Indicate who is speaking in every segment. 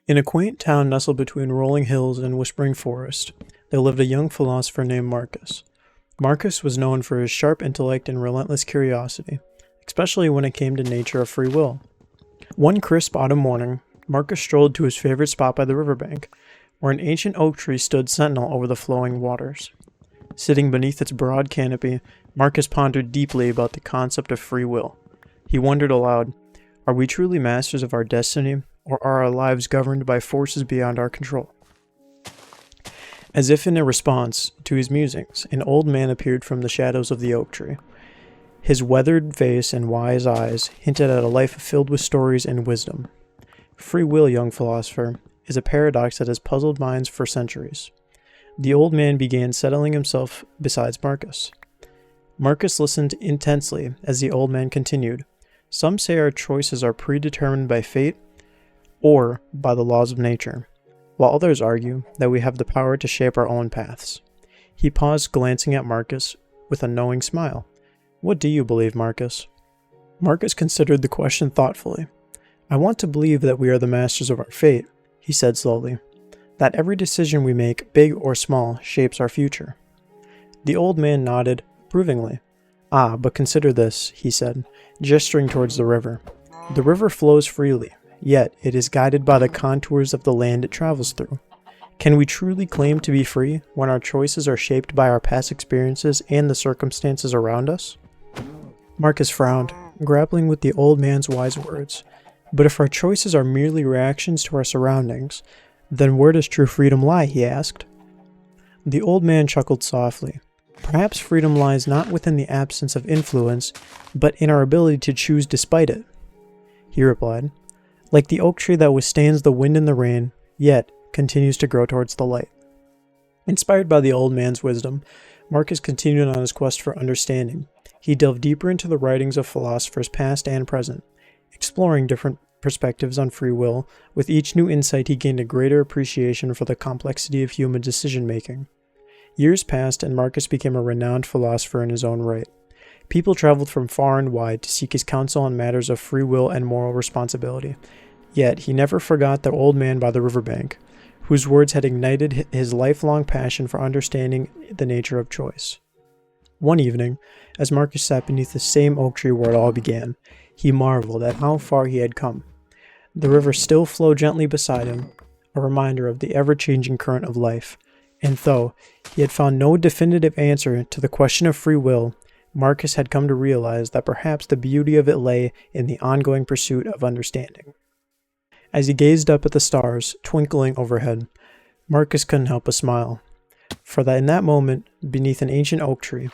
Speaker 1: In a quaint town nestled between rolling hills and whispering forest, there lived a young philosopher named Marcus. Marcus was known for his sharp intellect and relentless curiosity, especially when it came to nature of free will. One crisp autumn morning, Marcus strolled to his favorite spot by the riverbank, where an ancient oak tree stood sentinel over the flowing waters. Sitting beneath its broad canopy, Marcus pondered deeply about the concept of free will. He wondered aloud, are we truly masters of our destiny, or are our lives governed by forces beyond our control? As if in a response to his musings, an old man appeared from the shadows of the oak tree. His weathered face and wise eyes hinted at a life filled with stories and wisdom. Free will, young philosopher, is a paradox that has puzzled minds for centuries. The old man began settling himself beside Marcus. Marcus listened intensely as the old man continued. Some say our choices are predetermined by fate or by the laws of nature, while others argue that we have the power to shape our own paths. He paused, glancing at Marcus with a knowing smile. What do you believe, Marcus? Marcus considered the question thoughtfully. I want to believe that we are the masters of our fate, he said slowly, that every decision we make, big or small, shapes our future. The old man nodded approvingly. Ah, but consider this, he said, gesturing towards the river. The river flows freely, yet it is guided by the contours of the land it travels through. Can we truly claim to be free when our choices are shaped by our past experiences and the circumstances around us? Marcus frowned, grappling with the old man's wise words. But if our choices are merely reactions to our surroundings, then where does true freedom lie, he asked. The old man chuckled softly. Perhaps freedom lies not within the absence of influence, but in our ability to choose despite it. He replied, like the oak tree that withstands the wind and the rain, yet continues to grow towards the light. Inspired by the old man's wisdom, Marcus continued on his quest for understanding. He delved deeper into the writings of philosophers past and present, exploring different perspectives on free will. With each new insight, he gained a greater appreciation for the complexity of human decision-making. Years passed, and Marcus became a renowned philosopher in his own right. People traveled from far and wide to seek his counsel on matters of free will and moral responsibility. Yet he never forgot the old man by the riverbank, whose words had ignited his lifelong passion for understanding the nature of choice. One evening, as Marcus sat beneath the same oak tree where it all began, he marveled at how far he had come. The river still flowed gently beside him, a reminder of the ever-changing current of life. And though he had found no definitive answer to the question of free will, Marcus had come to realize that perhaps the beauty of it lay in the ongoing pursuit of understanding. As he gazed up at the stars twinkling overhead, Marcus couldn't help but smile, for that in that moment, beneath an ancient oak tree,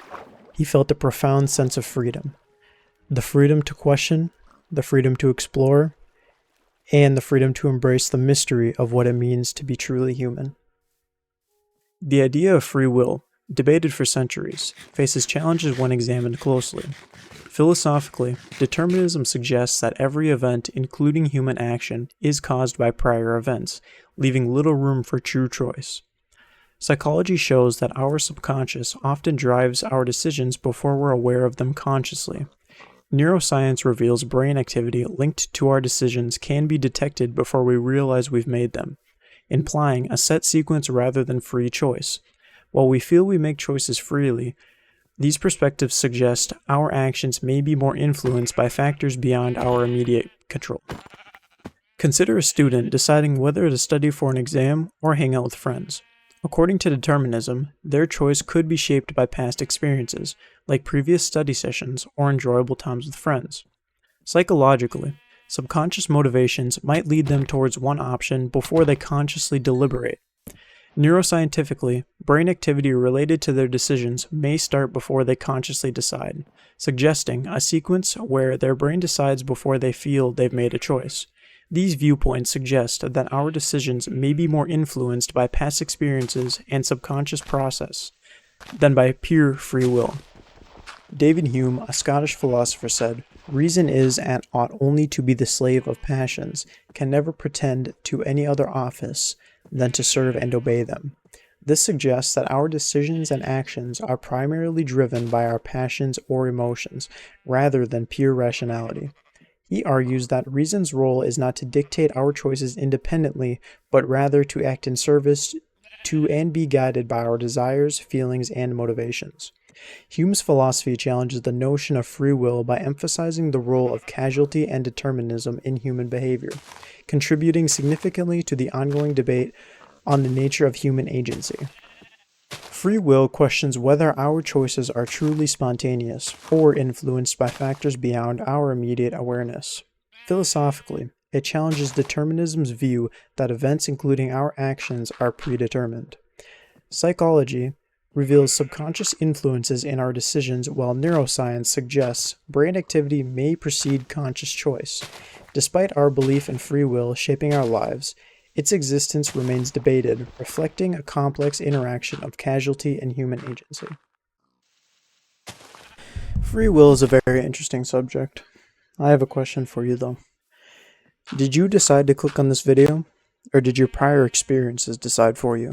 Speaker 1: he felt a profound sense of freedom. The freedom to question, the freedom to explore, and the freedom to embrace the mystery of what it means to be truly human. The idea of free will, debated for centuries, faces challenges when examined closely. Philosophically, determinism suggests that every event, including human action, is caused by prior events, leaving little room for true choice. Psychology shows that our subconscious often drives our decisions before we're aware of them consciously. Neuroscience reveals brain activity linked to our decisions can be detected before we realize we've made them, implying a set sequence rather than free choice. While we feel we make choices freely, these perspectives suggest our actions may be more influenced by factors beyond our immediate control. Consider a student deciding whether to study for an exam or hang out with friends. According to determinism, their choice could be shaped by past experiences, like previous study sessions or enjoyable times with friends. Psychologically, subconscious motivations might lead them towards one option before they consciously deliberate. Neuroscientifically, brain activity related to their decisions may start before they consciously decide, suggesting a sequence where their brain decides before they feel they've made a choice. These viewpoints suggest that our decisions may be more influenced by past experiences and subconscious process than by pure free will. David Hume, a Scottish philosopher, said, "Reason is and ought only to be the slave of passions, can never pretend to any other office than to serve and obey them." This suggests that our decisions and actions are primarily driven by our passions or emotions, rather than pure rationality. He argues that reason's role is not to dictate our choices independently, but rather to act in service to and be guided by our desires, feelings, and motivations. Hume's philosophy challenges the notion of free will by emphasizing the role of causality and determinism in human behavior, contributing significantly to the ongoing debate on the nature of human agency. Free will questions whether our choices are truly spontaneous or influenced by factors beyond our immediate awareness. Philosophically, it challenges determinism's view that events, including our actions, are predetermined. Psychology reveals subconscious influences in our decisions, while neuroscience suggests brain activity may precede conscious choice. Despite our belief in free will shaping our lives, its existence remains debated, reflecting a complex interaction of causality and human agency. Free will is a very interesting subject. I have a question for you though. Did you decide to click on this video, or did your prior experiences decide for you?